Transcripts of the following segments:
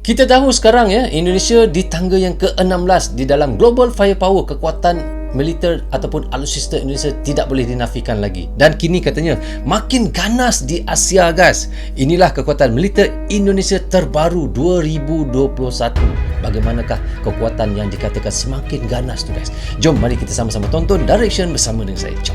Kita tahu sekarang ya, Indonesia di tangga yang ke-16 di dalam global firepower, kekuatan militer ataupun alutsista Indonesia tidak boleh dinafikan lagi. Dan kini katanya makin ganas di Asia, guys. Inilah kekuatan militer Indonesia terbaru 2021. Bagaimanakah kekuatan yang dikatakan semakin ganas tu, guys? Jom mari kita sama-sama tonton Direction bersama dengan saya. Jom.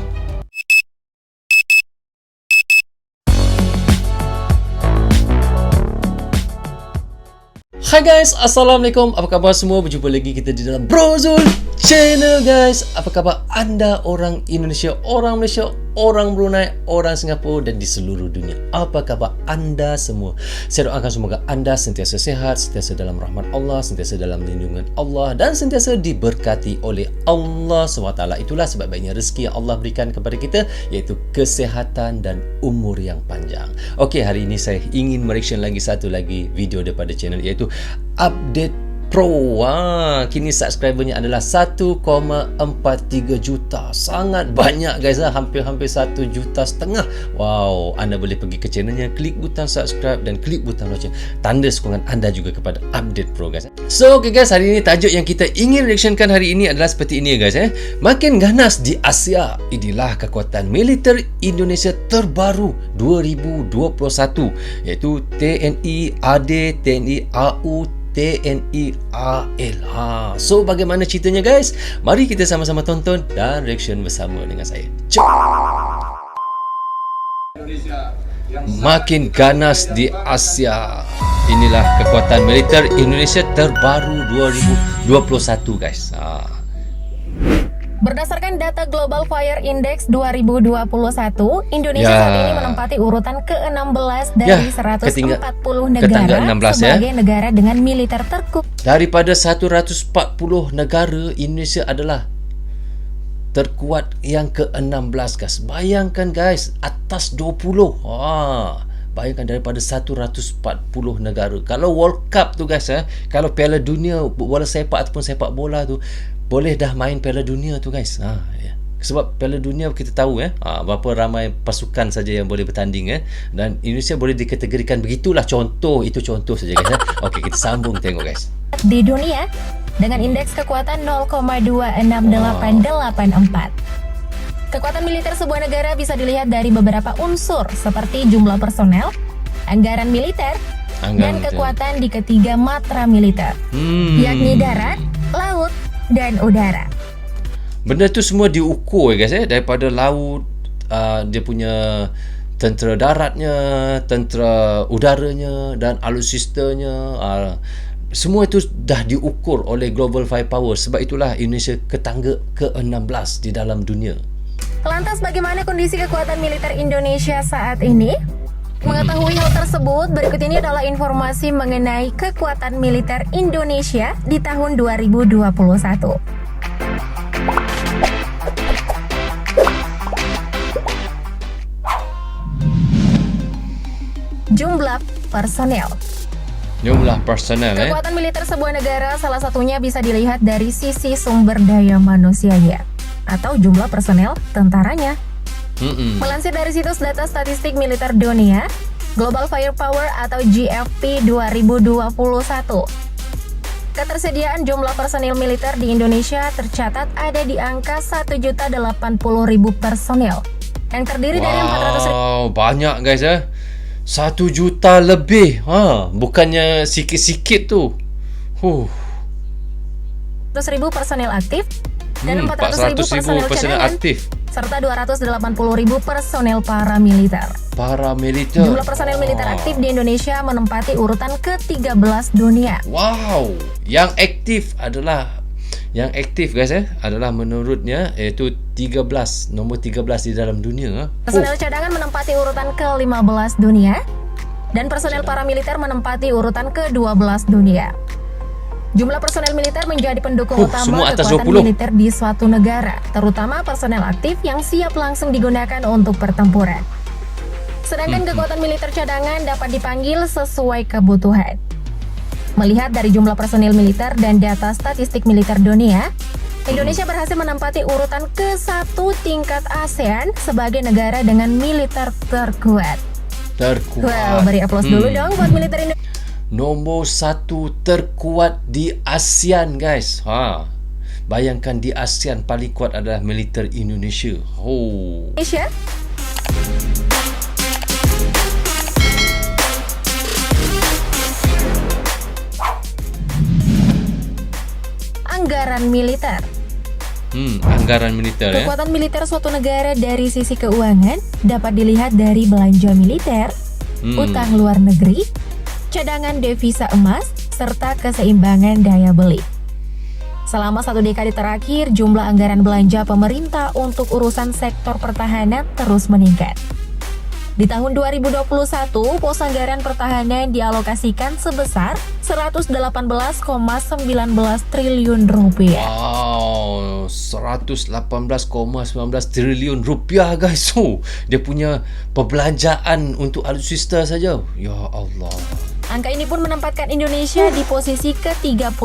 Hai guys, Assalamualaikum. Apa khabar semua? Berjumpa lagi kita di dalam Brozul Channel, guys. Apa khabar anda orang Indonesia, orang Malaysia, orang Brunei, orang Singapura dan di seluruh dunia? Apa khabar anda semua? Saya doakan semoga anda sentiasa sihat, sentiasa dalam rahmat Allah, sentiasa dalam lindungan Allah dan sentiasa diberkati oleh Allah SWT. Itulah sebab-sebabnya rezeki yang Allah berikan kepada kita, iaitu kesihatan dan umur yang panjang. Okey, hari ini saya ingin mereaction lagi satu lagi video daripada channel, iaitu Update Pro. Kini subscribernya adalah 1,43 juta. Sangat banyak, guys. Hampir-hampir 1,5 juta. Wow, anda boleh pergi ke channelnya, klik butang subscribe dan klik butang lonceng. Tanda sokongan anda juga kepada Update Pro, guys. So, okay guys, hari ini tajuk yang kita ingin reactionkan hari ini adalah seperti ini, guys. Makin ganas di Asia. Inilah kekuatan militer Indonesia terbaru 2021, iaitu TNI AD, TNI AU, TNI AL. So, bagaimana ceritanya, guys? Mari kita sama-sama tonton dan reaction bersama dengan saya. Jom! Makin ganas di Asia. Inilah kekuatan militer Indonesia terbaru 2021, guys. Berdasarkan data Global Fire Index 2021, Indonesia saat ini menempati urutan ke-16 dari 140 negara 16, sebagai negara dengan militer terkuat. Daripada 140 negara, Indonesia adalah terkuat yang ke-16, guys. Bayangkan, guys, atas 20. Bayangkan daripada 140 negara. Kalau World Cup tu, guys, kalau Piala Dunia bola sepak ataupun sepak bola tu, boleh dah main Piala Dunia tu, guys. Sebab Piala Dunia kita tahu berapa ramai pasukan saja yang boleh bertanding, dan Indonesia boleh dikategorikan begitulah. Contoh, itu contoh saja, guys. Okey, kita sambung tengok, guys. Di dunia dengan indeks kekuatan 0,26884. Kekuatan militer sebuah negara bisa dilihat dari beberapa unsur seperti jumlah personel, anggaran militer, dan kekuatan di ketiga matra militer, yakni darat, laut, dan udara. Benda tu semua diukur, guys, daripada laut, dia punya tentera daratnya, tentera udaranya dan alutsistanya. Semua itu dah diukur oleh Global Firepower. Sebab itulah Indonesia ke tangga ke-16 di dalam dunia. Lantas bagaimana kondisi kekuatan militer Indonesia saat ini? Mengetahui hal tersebut, berikut ini adalah informasi mengenai kekuatan militer Indonesia di tahun 2021. Jumlah personel. Kekuatan militer sebuah negara salah satunya bisa dilihat dari sisi sumber daya manusianya atau jumlah personel tentaranya. Melansir dari situs data statistik militer dunia, Global Firepower atau GFP 2021, ketersediaan jumlah personil militer di Indonesia tercatat ada di angka 1.080.000 personil yang terdiri dari 400.000. Banyak, guys, 1 juta lebih. Bukannya sikit-sikit tu. 100.000 personil aktif dan 400.000 personil aktif, serta 280.000 personel paramiliter. Jumlah personel militer aktif di Indonesia menempati urutan ke-13 dunia. Wow, yang aktif, guys, adalah menurutnya iaitu 13, nombor 13 di dalam dunia. Personel cadangan menempati urutan ke-15 dunia dan personel paramiliter menempati urutan ke-12 dunia. Jumlah personel militer menjadi pendukung utama kekuatan militer di suatu negara, terutama personel aktif yang siap langsung digunakan untuk pertempuran. Sedangkan kekuatan militer cadangan dapat dipanggil sesuai kebutuhan. Melihat dari jumlah personil militer dan data statistik militer dunia, Indonesia berhasil menempati urutan ke-1 tingkat ASEAN sebagai negara dengan militer terkuat. Wow, beri aplaus dulu dong buat militer Indonesia. Nombor 1 terkuat di ASEAN, guys. Bayangkan di ASEAN paling kuat adalah militer Indonesia. Indonesia. Anggaran militer. Anggaran militer ya. Kekuatan militer suatu negara dari sisi keuangan dapat dilihat dari belanja militer, utang luar negeri, cadangan devisa emas, serta keseimbangan daya beli. Selama 1 dekade terakhir, jumlah anggaran belanja pemerintah untuk urusan sektor pertahanan terus meningkat. Di tahun 2021, pos anggaran pertahanan dialokasikan sebesar 118,19 triliun rupiah. Wow, 118,19 triliun rupiah, guys. Dia punya perbelanjaan untuk alutsista saja. Ya Allah. Angka ini pun menempatkan Indonesia di posisi ke-31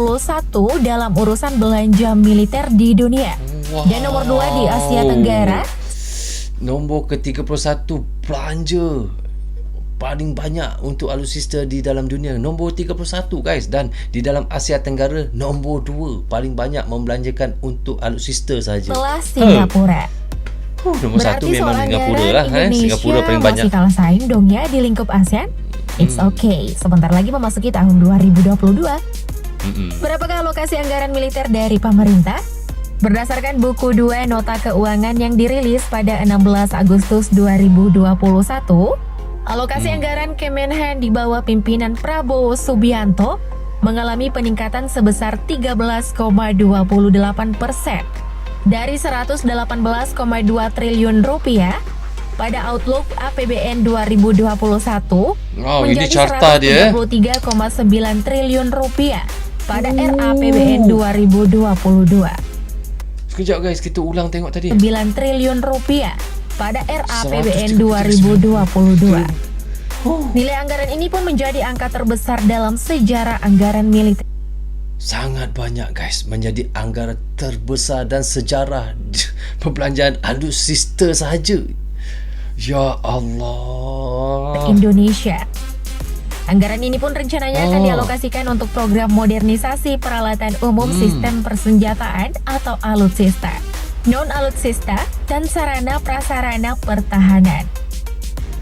dalam urusan belanja militer di dunia. Wow. Dan nomor 2 di Asia Tenggara. Nombor ke-31 belanja paling banyak untuk alutsista di dalam dunia. Nombor 31, guys. Dan di dalam Asia Tenggara, nombor 2 paling banyak membelanjakan untuk alutsista saja. Setelah Singapura. Nombor 1 memang Singapura lah. Singapura paling banyak. Masih kalah saing dong ya di lingkup ASEAN. It's okay, sebentar lagi memasuki tahun 2022. Berapakah alokasi anggaran militer dari pemerintah? Berdasarkan buku 2 Nota Keuangan yang dirilis pada 16 Agustus 2021, alokasi anggaran Kemenhan di bawah pimpinan Prabowo Subianto mengalami peningkatan sebesar 13,28% dari 118,2 triliun rupiah pada Outlook APBN 2021 menjadi 133,9 triliun rupiah pada RAPBN 2022. Sekejap, guys, kita ulang tengok tadi. 9 triliun rupiah pada RAPBN 2022. Nilai anggaran ini pun menjadi angka terbesar dalam sejarah anggaran militer. Sangat banyak, guys, menjadi anggaran terbesar dan sejarah perbelanjaan alutsista sahaja. Ya Allah. Indonesia. Anggaran ini pun rencananya akan dialokasikan untuk program modernisasi peralatan umum sistem persenjataan atau alutsista, non-alutsista, dan sarana prasarana pertahanan.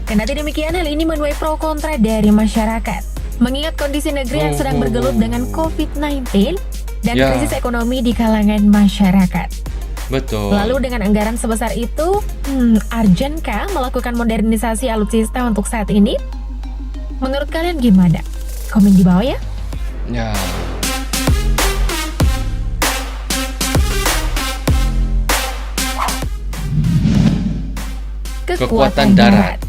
Kendati demikian, hal ini menuai pro kontra dari masyarakat, mengingat kondisi negeri yang sedang bergelut dengan COVID-19 dan krisis ekonomi di kalangan masyarakat. Betul. Lalu dengan anggaran sebesar itu, urgentkah melakukan modernisasi alutsista untuk saat ini? Menurut kalian gimana? Komen di bawah ya. Ya. Kekuatan darat.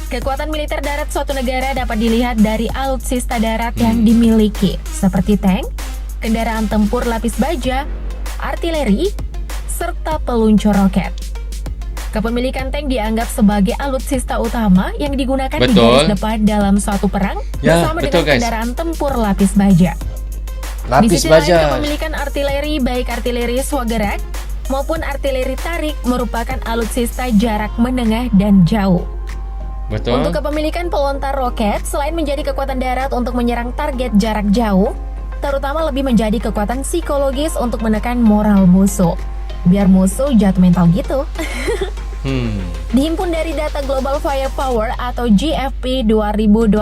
Kekuatan militer darat suatu negara dapat dilihat dari alutsista darat yang dimiliki, seperti tank, kendaraan tempur lapis baja, artileri, serta peluncur roket. Kepemilikan tank dianggap sebagai alutsista utama yang digunakan di garis depan dalam suatu perang bersama dengan kendaraan tempur lapis baja. Di sisi lain, kepemilikan artileri, baik artileri swagerak maupun artileri tarik, merupakan alutsista jarak menengah dan jauh. Untuk kepemilikan pelontar roket, selain menjadi kekuatan darat untuk menyerang target jarak jauh, terutama lebih menjadi kekuatan psikologis untuk menekan moral musuh, biar musuh jatuh mental gitu. Dihimpun dari data Global Firepower atau GFP 2021,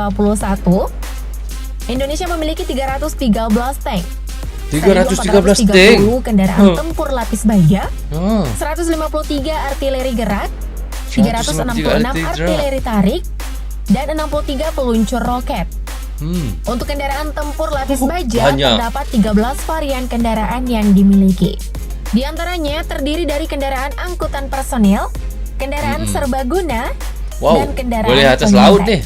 Indonesia memiliki 313 tank, 313 tank, kendaraan tempur lapis baja, 153 artileri gerak, 366 artileri tarik, dan 63 peluncur roket. Untuk kendaraan tempur lapis baja, terdapat 13 varian kendaraan yang dimiliki. Di antaranya terdiri dari kendaraan angkutan personil, kendaraan serbaguna, dan kendaraan atas laut nih.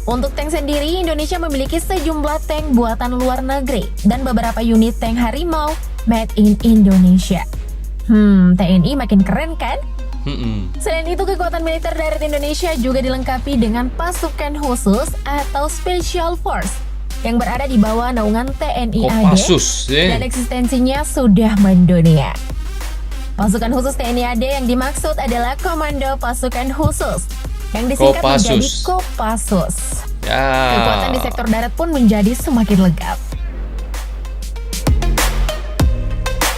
Untuk tank sendiri, Indonesia memiliki sejumlah tank buatan luar negeri dan beberapa unit tank Harimau made in Indonesia. TNI makin keren kan? Selain itu, kekuatan militer darat Indonesia juga dilengkapi dengan pasukan khusus atau Special Force yang berada di bawah naungan TNI AD dan eksistensinya sudah mendunia. Pasukan khusus TNI AD yang dimaksud adalah Komando Pasukan Khusus yang disingkat menjadi Kopassus. Kekuatan di sektor darat pun menjadi semakin lengkap.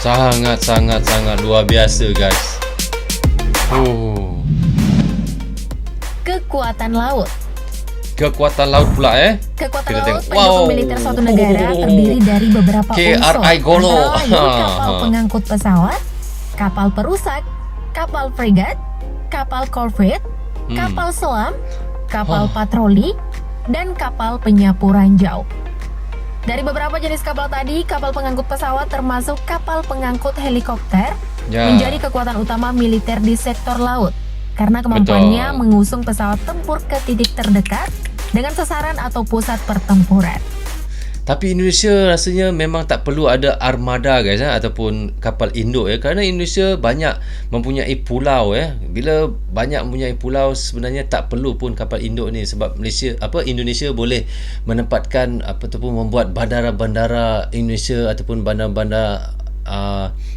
Sangat luar biasa, guys. Kekuatan laut. Kekuatan laut pula Kekuatan Kita laut tengok. pendukung militer suatu negara terdiri dari beberapa unsur. KRI Golo. Antara lain kapal pengangkut pesawat, kapal perusak, kapal fregat, kapal korvet, kapal selam, kapal patroli, dan kapal penyapu ranjau. Dari beberapa jenis kapal tadi, kapal pengangkut pesawat termasuk kapal pengangkut helikopter menjadi kekuatan utama militer di sektor laut karena kemampuannya mengusung pesawat tempur ke titik terdekat dengan sasaran atau pusat pertempuran. Tapi Indonesia rasanya memang tak perlu ada armada, guys, ataupun kapal induk kerana Indonesia banyak mempunyai pulau Bila banyak mempunyai pulau, sebenarnya tak perlu pun kapal induk ni, sebab Indonesia boleh menempatkan ataupun membuat bandara-bandara Indonesia ataupun bandar-bandar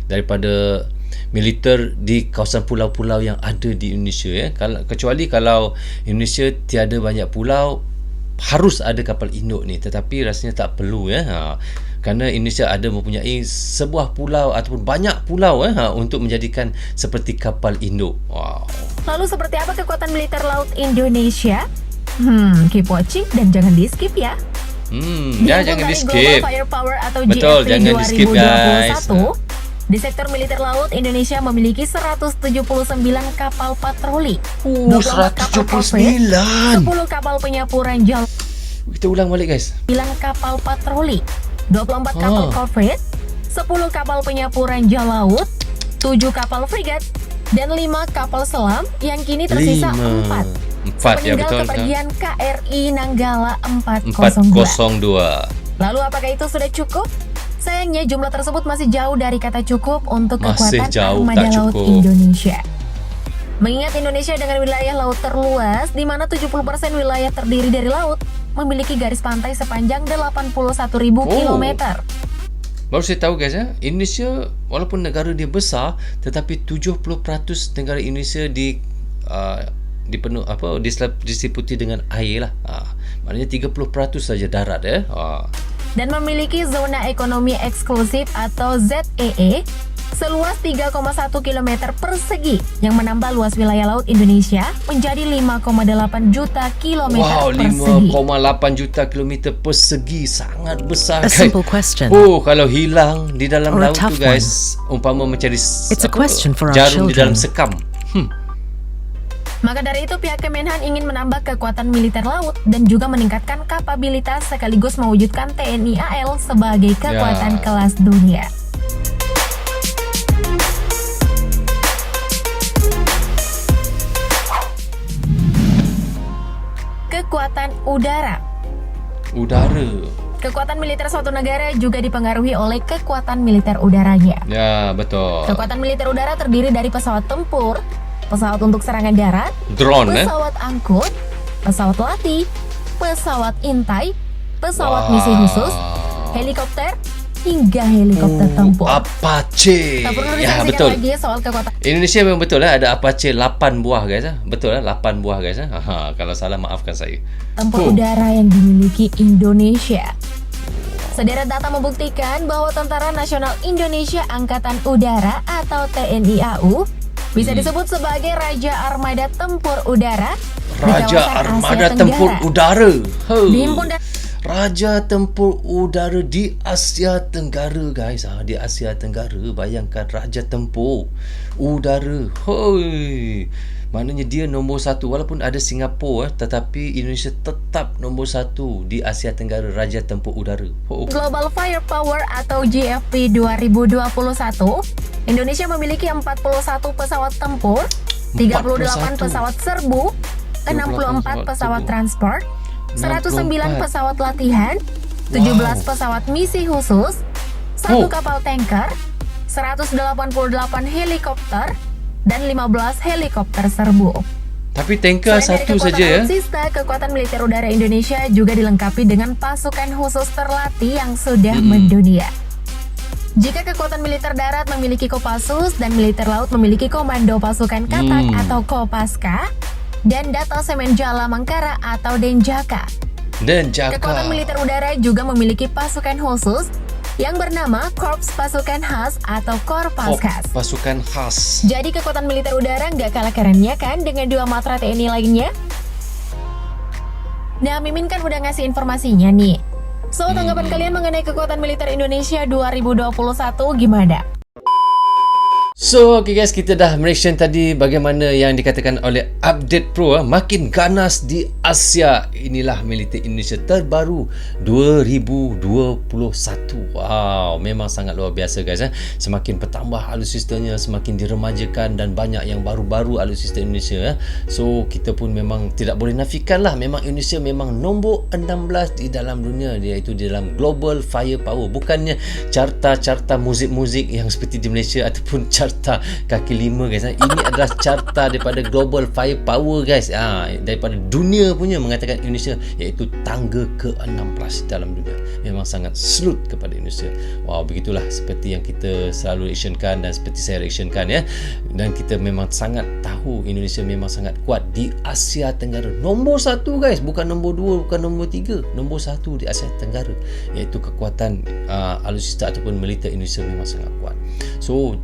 daripada militer di kawasan pulau-pulau yang ada di Indonesia kecuali kalau Indonesia tiada banyak pulau, harus ada kapal induk ni, tetapi rasanya tak perlu kerana Indonesia ada mempunyai sebuah pulau ataupun banyak pulau untuk menjadikan seperti kapal induk. Lalu seperti apa kekuatan militer laut Indonesia? Keep watching dan jangan di skip ya. Jangan di skip. Global Firepower atau Betul, GFP jangan di skip, guys. 2021. Di sektor militer laut, Indonesia memiliki 179 kapal patroli, 24 kapal korvet, 10 kapal penyapu ranjau. Kita ulang balik, guys. 9 kapal patroli, 24 kapal korvet, 10 kapal penyapu ranjau laut, 7 kapal fregat, dan 5 kapal selam yang kini tersisa 4. Sepeninggal kepergian KRI Nanggala 402. Lalu apakah itu sudah cukup? Sayangnya jumlah tersebut masih jauh dari kata cukup untuk kekuatan armada laut Indonesia. Mengingat Indonesia dengan wilayah laut terluas, di mana 70% wilayah terdiri dari laut, memiliki garis pantai sepanjang 81.000 km. Baru saya tahu, guys, Indonesia walaupun negara dia besar, tetapi 70% negara Indonesia diseliputi dengan air lah. Maknanya 30% saja darat Dan memiliki zona ekonomi eksklusif atau ZEE seluas 3,1 km persegi yang menambah luas wilayah laut Indonesia menjadi 5,8 juta kilometer persegi. 5,8 juta kilometer persegi, sangat besar, A simple question. Kalau hilang di dalam Or a laut tu, tough guys, umpama mencari It's a question for our jarum di dalam children. sekam. Maka dari itu pihak Kemenhan ingin menambah kekuatan militer laut dan juga meningkatkan kapabilitas sekaligus mewujudkan TNI AL sebagai kekuatan kelas dunia. Kekuatan udara. Kekuatan militer suatu negara juga dipengaruhi oleh kekuatan militer udaranya. Ya, betul. Kekuatan militer udara terdiri dari pesawat tempur, pesawat untuk serangan darat, Drone, pesawat angkut, pesawat latih, pesawat intai, pesawat misi khusus, helikopter, hingga helikopter tempur. Apache. Tak perlu Ya, disaksikan betul. lagi soal kekuatan Indonesia memang betul ada Apache 8 buah, guys. Betul 8 buah, guys. Kalau salah maafkan saya. tempur udara yang dimiliki Indonesia. Sederet data membuktikan bahwa Tentara Nasional Indonesia Angkatan Udara atau TNI AU bisa disebut sebagai Raja Armada Tempur Udara di Raja kawasan Armada Asia Tempur Tenggara. Udara. Dihimpun dan Raja Tempur Udara di Asia Tenggara, guys. Di Asia Tenggara, bayangkan Raja Tempur Udara. Maknanya dia nombor 1. Walaupun ada Singapura, tetapi Indonesia tetap nombor 1 di Asia Tenggara, Raja Tempur Udara. Global Firepower atau GFP 2021, Indonesia memiliki 41 pesawat tempur, 38 pesawat serbu, 64 pesawat transport, 109 pesawat latihan, 17 pesawat misi khusus, 1 kapal tanker, 188 helikopter, dan 15 helikopter serbu. Tapi tanker Selain dari satu kekuatan saja, alutsista, kekuatan militer udara Indonesia juga dilengkapi dengan pasukan khusus terlatih yang sudah mendunia. Jika kekuatan militer darat memiliki Kopassus dan militer laut memiliki Komando Pasukan Katak atau Kopaska dan Datasemen Jala Mangkara atau Denjaka. Dan Kekuatan militer udara juga memiliki pasukan khusus yang bernama Korps Pasukan Khas atau Korpaskas. Pasukan khas. Jadi kekuatan militer udara nggak kalah kerennya kan dengan dua matra TNI lainnya? Nah, Mimin kan udah ngasih informasinya nih. So, tanggapan kalian mengenai kekuatan militer Indonesia 2021 gimana? So, okay guys, kita dah reaction tadi bagaimana yang dikatakan oleh Update Pro, makin ganas di Asia. Inilah militer Indonesia terbaru 2021. Wow, memang sangat luar biasa guys. Semakin bertambah alutsistanya, semakin diremajakan dan banyak yang baru-baru alutsista Indonesia. So, kita pun memang tidak boleh nafikan lah, memang Indonesia memang nombor 16 di dalam dunia, iaitu di dalam global firepower. Bukannya carta-carta muzik-muzik yang seperti di Malaysia ataupun carta kaki lima guys. Ini adalah carta daripada global firepower guys. Daripada dunia punya mengatakan Indonesia iaitu tangga ke-16 dalam dunia. Memang sangat salute kepada Indonesia. Wow, begitulah seperti yang kita selalu reactionkan dan seperti saya reactionkan ya. Dan kita memang sangat tahu Indonesia memang sangat kuat di Asia Tenggara. Nombor 1 guys, bukan nombor 2, bukan nombor 3. Nombor 1 di Asia Tenggara, iaitu kekuatan alutsista ataupun militer Indonesia memang sangat kuat. So,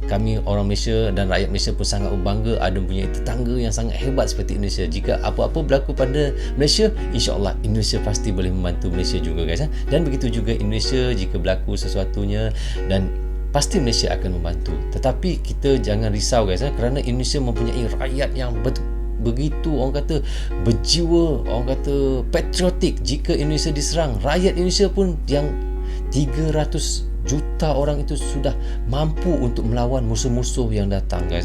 kami orang Malaysia dan rakyat Malaysia pun sangat berbangga ada punya tetangga yang sangat hebat seperti Indonesia. Jika apa-apa berlaku pada Malaysia, insya-Allah Indonesia pasti boleh membantu Malaysia juga guys. Dan begitu juga Indonesia jika berlaku sesuatunya, dan pasti Malaysia akan membantu. Tetapi kita jangan risau guys, kerana Indonesia mempunyai rakyat yang begitu orang kata berjiwa, orang kata patriotik. Jika Indonesia diserang, rakyat Indonesia pun yang 300 juta orang itu sudah mampu untuk melawan musuh-musuh yang datang guys.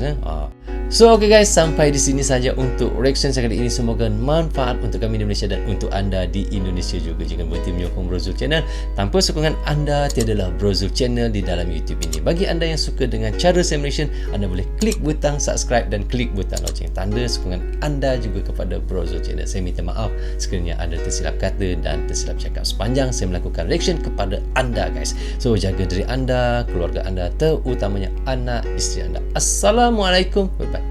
So okay guys, sampai di sini saja untuk reaction saya kali ini. Semoga manfaat untuk kami di Malaysia dan untuk anda di Indonesia juga. Jika berhenti menyokong Brozul Channel, tanpa sokongan anda tiadalah Brozul Channel di dalam YouTube ini. Bagi anda yang suka dengan cara saya reaction, anda boleh klik butang subscribe dan klik butang loceng, tanda sokongan anda juga kepada Brozul Channel. Saya minta maaf sekiranya ada tersilap kata dan tersilap cakap sepanjang saya melakukan reaction kepada anda guys. So jaga diri anda, keluarga anda, terutamanya anak isteri anda. Assalamualaikum. Bye bye.